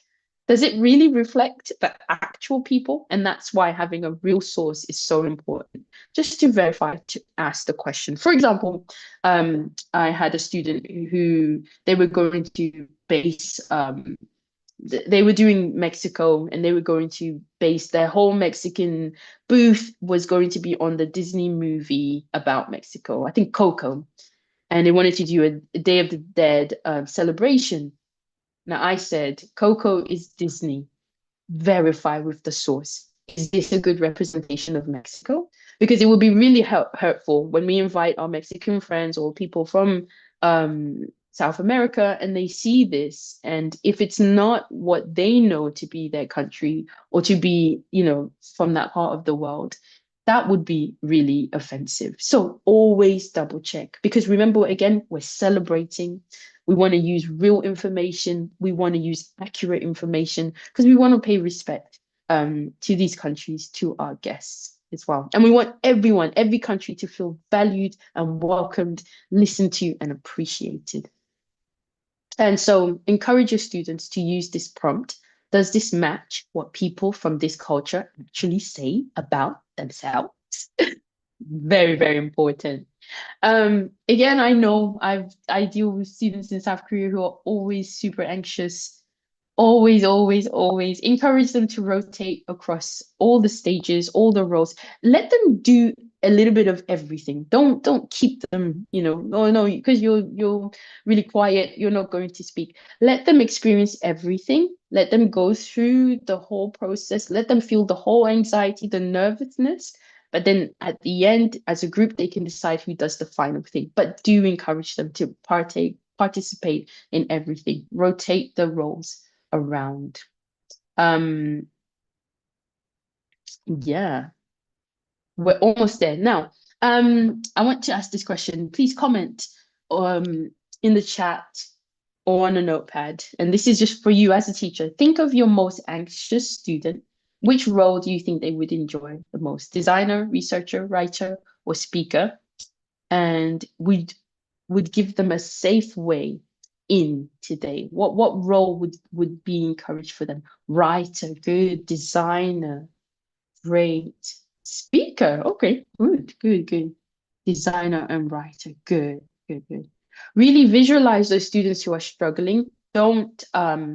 [SPEAKER 2] Does it really reflect the actual people? And that's why having a real source is so important, just to verify, to ask the question. For example, I had a student who they were going to base, they were doing Mexico and they were going to base their whole Mexican booth was going to be on the Disney movie about Mexico, I think Coco. And they wanted to do a Day of the Dead celebration. Now, I said, Coco is Disney. Verify with the source. Is this a good representation of Mexico? Because it would be really hurtful when we invite our Mexican friends or people from South America and they see this. And if it's not what they know to be their country or to be, from that part of the world, that would be really offensive. So always double check, because remember, again, we're celebrating. We want to use real information. We want to use accurate information because we want to pay respect to these countries, to our guests as well. And we want everyone, every country to feel valued and welcomed, listened to and appreciated. And so encourage your students to use this prompt. Does this match what people from this culture actually say about themselves? Very, very important. Again, I know I deal with students in South Korea who are always super anxious. Always, always, always encourage them to rotate across all the stages, all the roles. Let them do a little bit of everything. Don't keep them, oh no, because you're really quiet, you're not going to speak. Let them experience everything. Let them go through the whole process. Let them feel the whole anxiety, the nervousness. But then at the end, as a group, they can decide who does the final thing. But do encourage them to participate in everything. Rotate the roles around. Yeah, we're almost there. Now, I want to ask this question. Please comment in the chat or on a notepad. And this is just for you as a teacher. Think of your most anxious student. Which role do you think they would enjoy the most? Designer, researcher, writer, or speaker? And we would give them a safe way in today. What role would be encouraged for them? Writer, good. Designer, great. Speaker, okay, good. Designer and writer, good. Really visualize those students who are struggling. Don't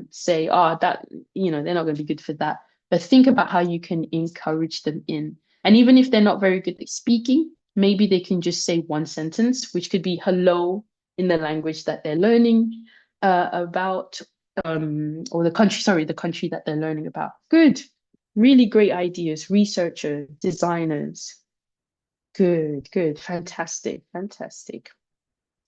[SPEAKER 2] say, oh, that, they're not going to be good for that. But think about how you can encourage them in. And even if they're not very good at speaking, maybe they can just say one sentence, which could be hello in the language that they're learning about, or the country that they're learning about. Good. Really great ideas. Researchers, designers. Good, good. Fantastic, fantastic.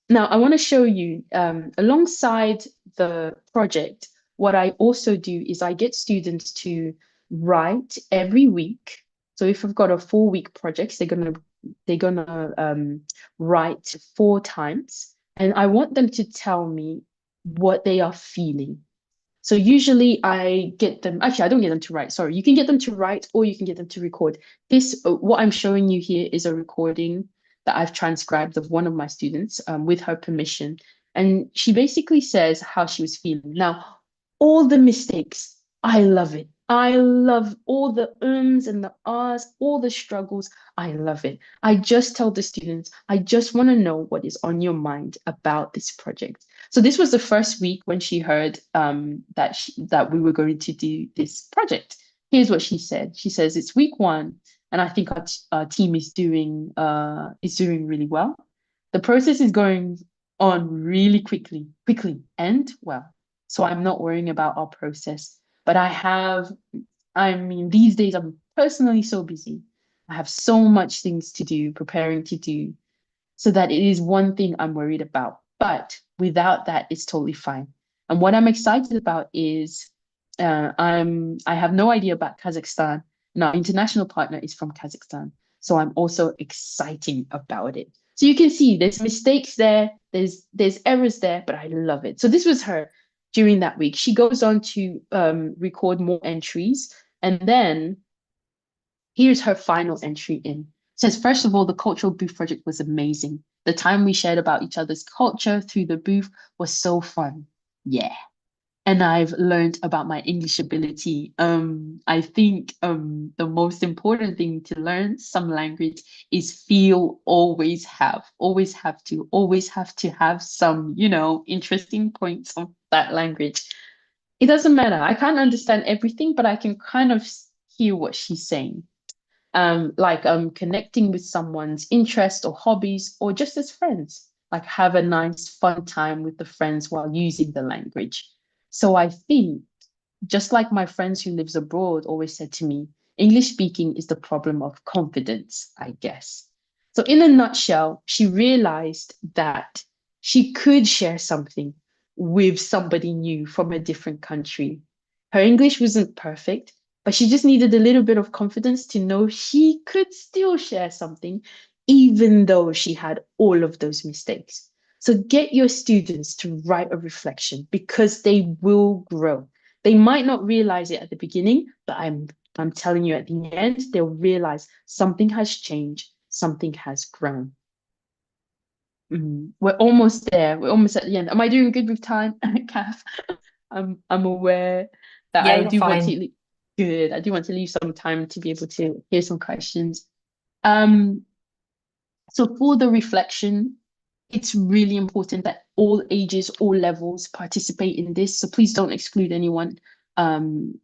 [SPEAKER 2] Now, I want to show you, alongside the project, what I also do is I get students to write every week. So if I've got a 4-week project, they're gonna write 4 times, and I want them to tell me what they are feeling. So usually I get them, actually, I don't get them to write. Sorry, you can get them to write or you can get them to record. What I'm showing you here is a recording that I've transcribed of one of my students, with her permission. And she basically says how she was feeling. Now, all the mistakes, I love it. I love all the ums and the ahs, all the struggles. I love it. I just tell the students, I just want to know what is on your mind about this project. So this was the first week when she heard that we were going to do this project. Here's what she said. She says, it's week 1, and I think our team is doing really well. The process is going on really quickly and well. So I'm not worrying about our process. But these days I'm personally so busy. I have so much things to do, preparing to do, so that it is one thing I'm worried about. But without that, it's totally fine. And what I'm excited about is I have no idea about Kazakhstan. And our international partner is from Kazakhstan. So I'm also excited about it. So you can see there's mistakes there, there's errors there, but I love it. So this was her during that week. She goes on to record more entries, and then here's her final entry in. It says, first of all, the cultural booth project was amazing. The time we shared about each other's culture through the booth was so fun. Yeah. And I've learned about my English ability. I think the most important thing to learn some language is always have to have some, interesting points of that language. It doesn't matter. I can't understand everything, but I can kind of hear what she's saying. Like connecting with someone's interest or hobbies, or just as friends, like have a nice fun time with the friends while using the language. So I think, just like my friends who lives abroad always said to me, English speaking is the problem of confidence, I guess. So in a nutshell, she realized that she could share something with somebody new from a different country. Her English wasn't perfect, but she just needed a little bit of confidence to know she could still share something, even though she had all of those mistakes. So get your students to write a reflection, because they will grow. They might not realize it at the beginning, but I'm telling you, at the end, they'll realize something has changed, something has grown. We're almost there. We're almost at the end. Am I doing good with time, Kath? I'm aware that
[SPEAKER 1] Yeah,
[SPEAKER 2] I
[SPEAKER 1] you're
[SPEAKER 2] do want
[SPEAKER 1] fine.
[SPEAKER 2] to good. I do want to leave some time to be able to hear some questions. Um, so for the reflection, it's really important that all ages, all levels participate in this. So please don't exclude anyone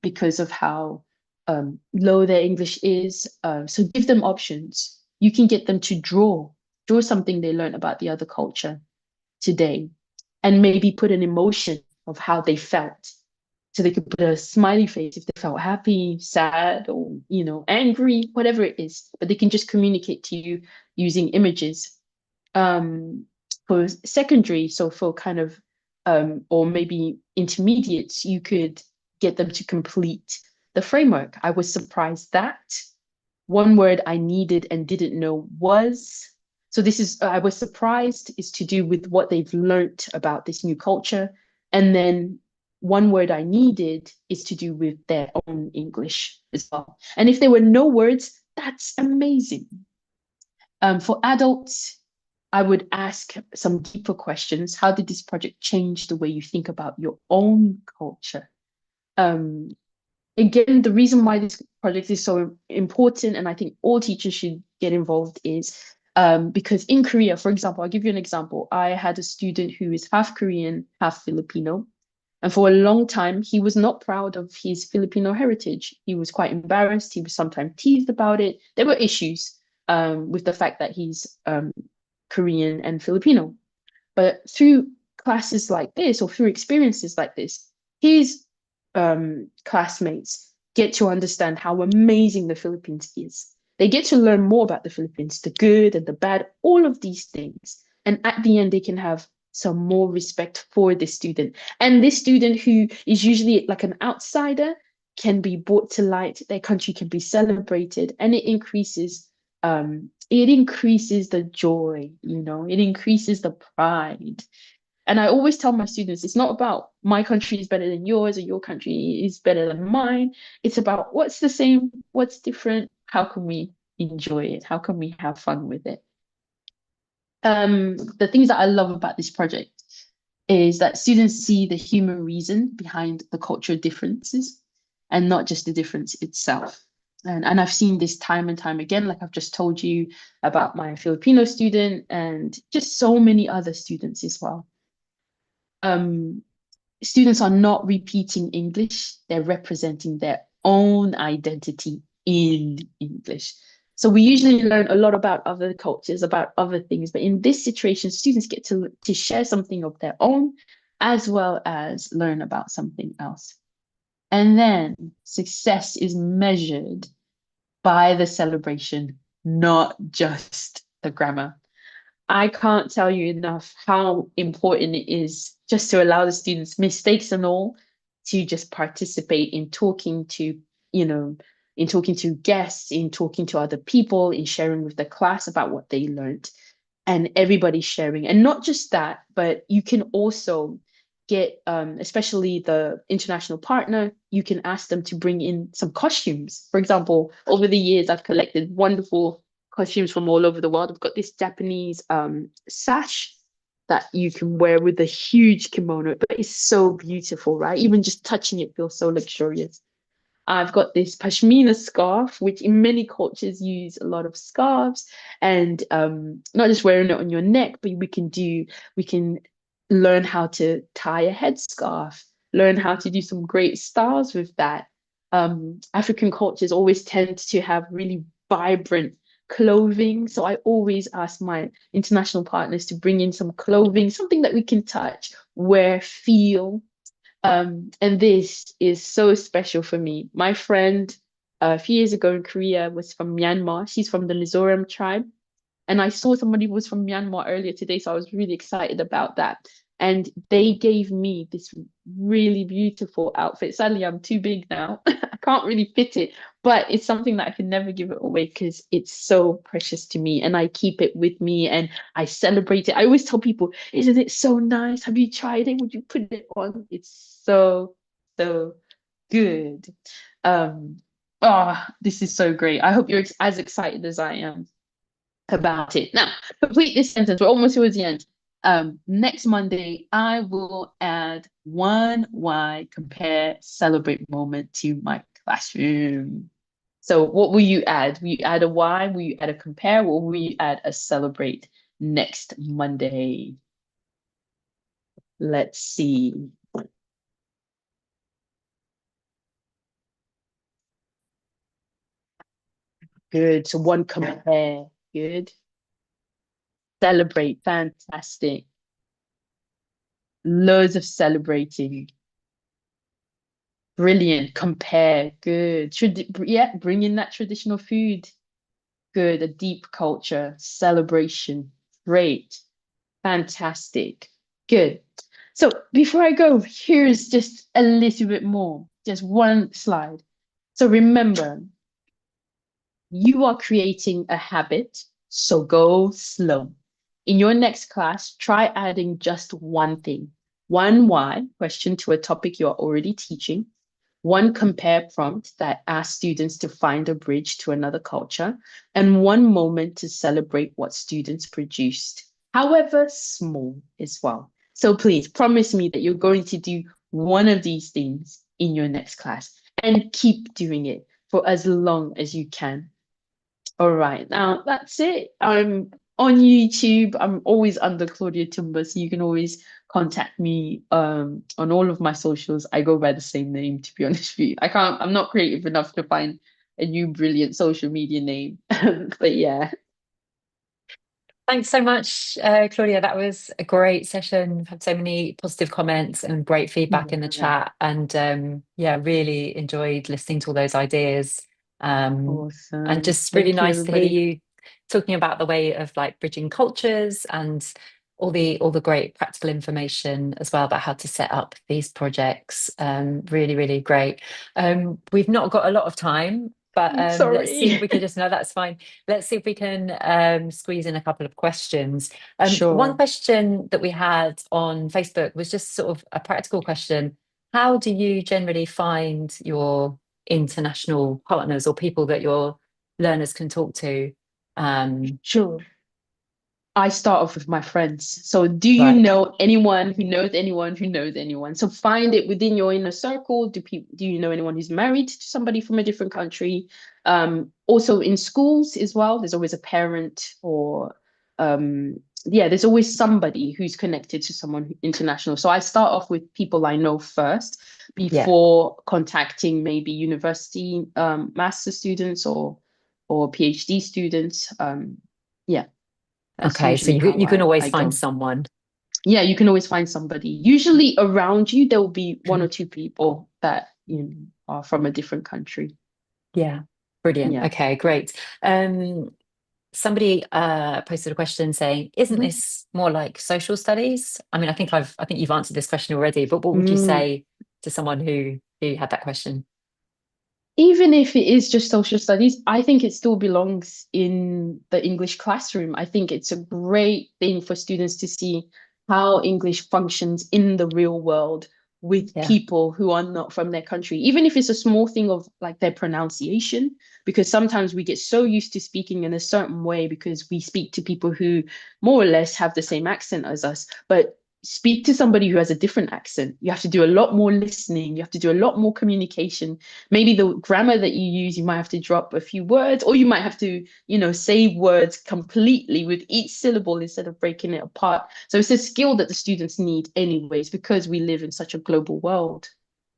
[SPEAKER 2] because of how low their English is. So give them options. You can get them to draw something they learned about the other culture today, and maybe put an emotion of how they felt. So they could put a smiley face if they felt happy, sad, or angry, whatever it is. But they can just communicate to you using images. For secondary, so for kind of or maybe intermediates, you could get them to complete the framework. I was surprised that one word I needed and didn't know was. So this is, I was surprised, is to do with what they've learnt about this new culture. And then one word I needed is to do with their own English as well. And if there were no words, that's amazing. For adults, I would ask some deeper questions. How did this project change the way you think about your own culture? Again, the reason why this project is so important, and I think all teachers should get involved, is because in Korea, for example, I'll give you an example. I had a student who is half Korean, half Filipino. And for a long time, he was not proud of his Filipino heritage. He was quite embarrassed. He was sometimes teased about it. There were issues with the fact that he's Korean and Filipino. But through classes like this, or through experiences like this, his classmates get to understand how amazing the Philippines is. They get to learn more about the Philippines, the good and the bad, all of these things. And at the end, they can have some more respect for this student. And this student, who is usually like an outsider, can be brought to light. Their country can be celebrated, and it increases the joy, it increases the pride. And I always tell my students, it's not about my country is better than yours or your country is better than mine. It's about what's the same, what's different, how can we enjoy it? How can we have fun with it? The things that I love about this project is that students see the human reason behind the cultural differences and not just the difference itself. And I've seen this time and time again, like I've just told you about my Filipino student and just so many other students as well. Students are not repeating English, they're representing their own identity in English. So we usually learn a lot about other cultures, about other things, but in this situation, students get to share something of their own, as well as learn about something else. And then success is measured by the celebration, not just the grammar. I can't tell you enough how important it is just to allow the students, mistakes and all, to just participate in talking to, in talking to guests, in talking to other people, in sharing with the class about what they learned, and everybody sharing. And not just that, but you can also get, especially the international partner, you can ask them to bring in some costumes. For example, over the years, I've collected wonderful costumes from all over the world. I've got this Japanese sash that you can wear with a huge kimono, but it's so beautiful, right? Even just touching it feels so luxurious. I've got this pashmina scarf, which in many cultures use a lot of scarves, and not just wearing it on your neck, but we can learn how to tie a headscarf, learn how to do some great styles with that. African cultures always tend to have really vibrant clothing, so I always ask my international partners to bring in some clothing, something that we can touch, wear, feel. And this is so special for me. My friend a few years ago in Korea was from Myanmar. She's from the Mizoram tribe. And I saw somebody who was from Myanmar earlier today, so I was really excited about that. And they gave me this really beautiful outfit. Sadly, I'm too big now. I can't really fit it, but it's something that I can never give it away because it's so precious to me. And I keep it with me and I celebrate it. I always tell people, isn't it so nice? Have you tried it? Would you put it on? It's so, so good. This is so great. I hope you're as excited as I am about it. Now, complete this sentence. We're almost towards the end. Next Monday, I will add one why, compare, celebrate moment to my classroom. So what will you add? Will you add a why? Will you add a compare? Or will you add a celebrate next Monday? Let's see. Good. So one compare. Good. Celebrate. Fantastic. Loads of celebrating. Brilliant. Compare. Good. Yeah, bring in that traditional food. Good. A deep culture. Celebration. Great. Fantastic. Good. So before I go, here's just a little bit more. Just one slide. So remember, you are creating a habit, so go slow. In your next class, try adding just one thing. One why question to a topic you're already teaching. One compare prompt that asks students to find a bridge to another culture. And one moment to celebrate what students produced, however small as well. So please promise me that you're going to do one of these things in your next class and keep doing it for as long as you can. All right, now that's it. I'm on YouTube. I'm always under Claudia Tumba, so you can always contact me on all of my socials. I go by the same name, to be honest with you. I'm not creative enough to find a new brilliant social media name. But yeah.
[SPEAKER 1] Thanks so much, Claudia. That was a great session. We've had so many positive comments and great feedback in the
[SPEAKER 2] Yeah,
[SPEAKER 1] chat. And yeah, really enjoyed listening to all those ideas. And
[SPEAKER 2] awesome.
[SPEAKER 1] just really
[SPEAKER 2] Thank you,
[SPEAKER 1] nice to hear
[SPEAKER 2] everybody.
[SPEAKER 1] you talking about the way of like bridging cultures and all the great practical information as well about how to set up these projects. Really, really great. We've not got a lot of time, but let's see if
[SPEAKER 2] Sorry.
[SPEAKER 1] we can just, no, that's fine. Let's see if we can squeeze in a couple of questions. One
[SPEAKER 2] Sure.
[SPEAKER 1] question that we had on Facebook was just sort of a practical question. How do you generally find your international partners or people that your learners can talk to?
[SPEAKER 2] Sure. I start off with my friends. So, do you
[SPEAKER 1] Right.
[SPEAKER 2] know anyone who knows anyone who knows anyone? So, find it within your inner circle. Do you know anyone who's married to somebody from a different country? Also in schools as well. There's always a parent or yeah, there's always somebody who's connected to someone international. So I start off with people I know first
[SPEAKER 1] Yeah.
[SPEAKER 2] before contacting maybe university master students or PhD students. Yeah. That's
[SPEAKER 1] Okay. So
[SPEAKER 2] usually how
[SPEAKER 1] you can always
[SPEAKER 2] I
[SPEAKER 1] find
[SPEAKER 2] go.
[SPEAKER 1] someone.
[SPEAKER 2] Yeah, you can always find somebody. Usually around you, there will be one or two people that are from a different country.
[SPEAKER 1] Yeah. Brilliant.
[SPEAKER 2] Yeah.
[SPEAKER 1] Okay, great. Somebody posted a question saying, isn't
[SPEAKER 2] Mhm.
[SPEAKER 1] this more like social studies? I mean, I think you've answered this question already, but what would you
[SPEAKER 2] Mm.
[SPEAKER 1] say to someone who had that question?
[SPEAKER 2] Even if it is just social studies, I think it still belongs in the English classroom. I think it's a great thing for students to see how English functions in the real world with
[SPEAKER 1] Yeah.
[SPEAKER 2] people who are not from their country, even if it's a small thing of like their pronunciation, because sometimes we get so used to speaking in a certain way because we speak to people who more or less have the same accent as us. But speak to somebody who has a different accent. You have to do a lot more listening, you have to do a lot more communication. Maybe the grammar that you use, you might have to drop a few words, or you might have to, say words completely with each syllable instead of breaking it apart. So it's a skill that the students need anyways, because we live in such a global world.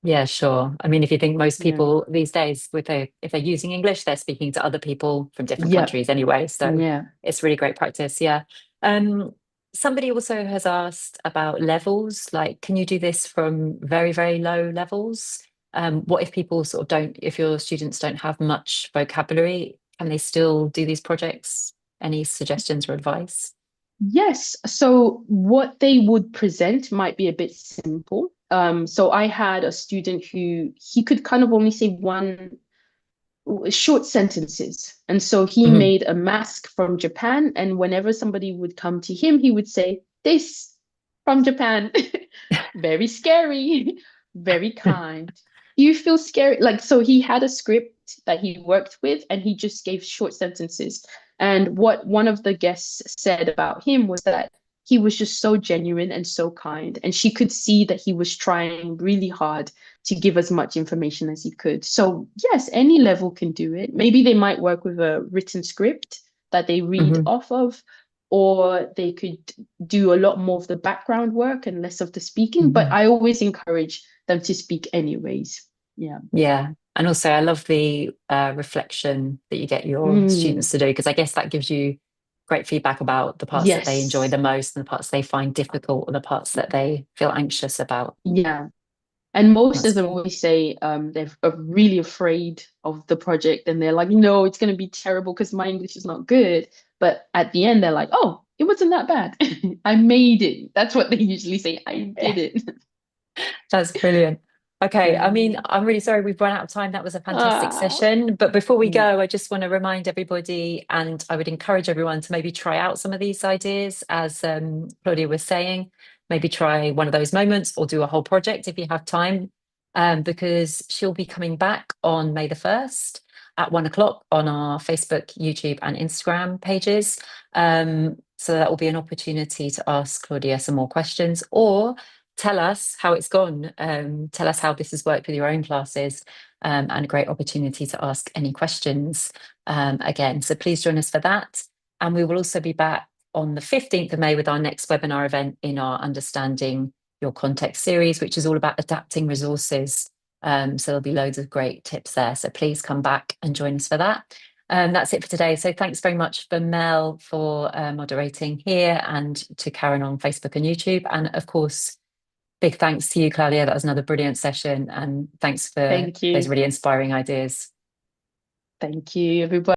[SPEAKER 1] Yeah, sure. I mean, if you think most
[SPEAKER 2] Yeah.
[SPEAKER 1] people these days, if they're using English, they're speaking to other people from different
[SPEAKER 2] Yeah.
[SPEAKER 1] countries anyway. So
[SPEAKER 2] Yeah.
[SPEAKER 1] it's really great practice. Yeah. Um, Somebody also has asked about levels. Like, can you do this from very, very low levels? What if people sort of if your students don't have much vocabulary, can they still do these projects? Any suggestions or advice?
[SPEAKER 2] Yes. So what they would present might be a bit simple. So I had a student who he could kind of only say one short sentences. And so he
[SPEAKER 1] Mhm.
[SPEAKER 2] made a mask from Japan. And whenever somebody would come to him, he would say, "This from Japan." Very scary, very kind. Do you feel scary? Like, so he had a script that he worked with and he just gave short sentences. And what one of the guests said about him was that he was just so genuine and so kind. And she could see that he was trying really hard to give as much information as he could. So, yes, any level can do it. Maybe they might work with a written script that they read
[SPEAKER 1] Mhm.
[SPEAKER 2] off of, or they could do a lot more of the background work and less of the speaking. But
[SPEAKER 1] Mhm.
[SPEAKER 2] I always encourage them to speak anyways. Yeah.
[SPEAKER 1] Yeah. And also, I love the reflection that you get your
[SPEAKER 2] Mm,
[SPEAKER 1] students to do, because I guess that gives you great feedback about the parts that they enjoy
[SPEAKER 2] yes.
[SPEAKER 1] the most and the parts they find difficult or the parts that they feel anxious about.
[SPEAKER 2] Yeah. And most of
[SPEAKER 1] That's
[SPEAKER 2] them always say they're really afraid of the project and they're like, no, it's going to be terrible because my English is not good. But at the end, they're like, oh, it wasn't that bad. I made it. That's what they usually say. I
[SPEAKER 1] yeah,
[SPEAKER 2] did it.
[SPEAKER 1] that's brilliant. Okay, I mean,
[SPEAKER 2] Um,
[SPEAKER 1] I'm really sorry we've run out of time. That was a fantastic
[SPEAKER 2] ah,
[SPEAKER 1] session. But before we
[SPEAKER 2] mm,
[SPEAKER 1] go, I just want to remind everybody, and I would encourage everyone to maybe try out some of these ideas, as Claudia was saying. Maybe try one of those moments or do a whole project if you have time, because she'll be coming back on May the 1st at 1 o'clock on our Facebook, YouTube, and Instagram pages. So that will be an opportunity to ask Claudia some more questions, or tell us how it's gone. Tell us how this has worked with your own classes, and a great opportunity to ask any questions again. So please join us for that. And we will also be back on the 15th of May with our next webinar event in our Understanding Your Context series, which is all about adapting resources. So there'll be loads of great tips there. So please come back and join us for that. That's it for today. So thanks very much for Mel for moderating here, and to Karen on Facebook and YouTube. And of course, big thanks to you, Claudia. That was another brilliant session. And thanks for
[SPEAKER 2] Thank
[SPEAKER 1] those
[SPEAKER 2] you.
[SPEAKER 1] really inspiring ideas.
[SPEAKER 2] Thank you, everybody.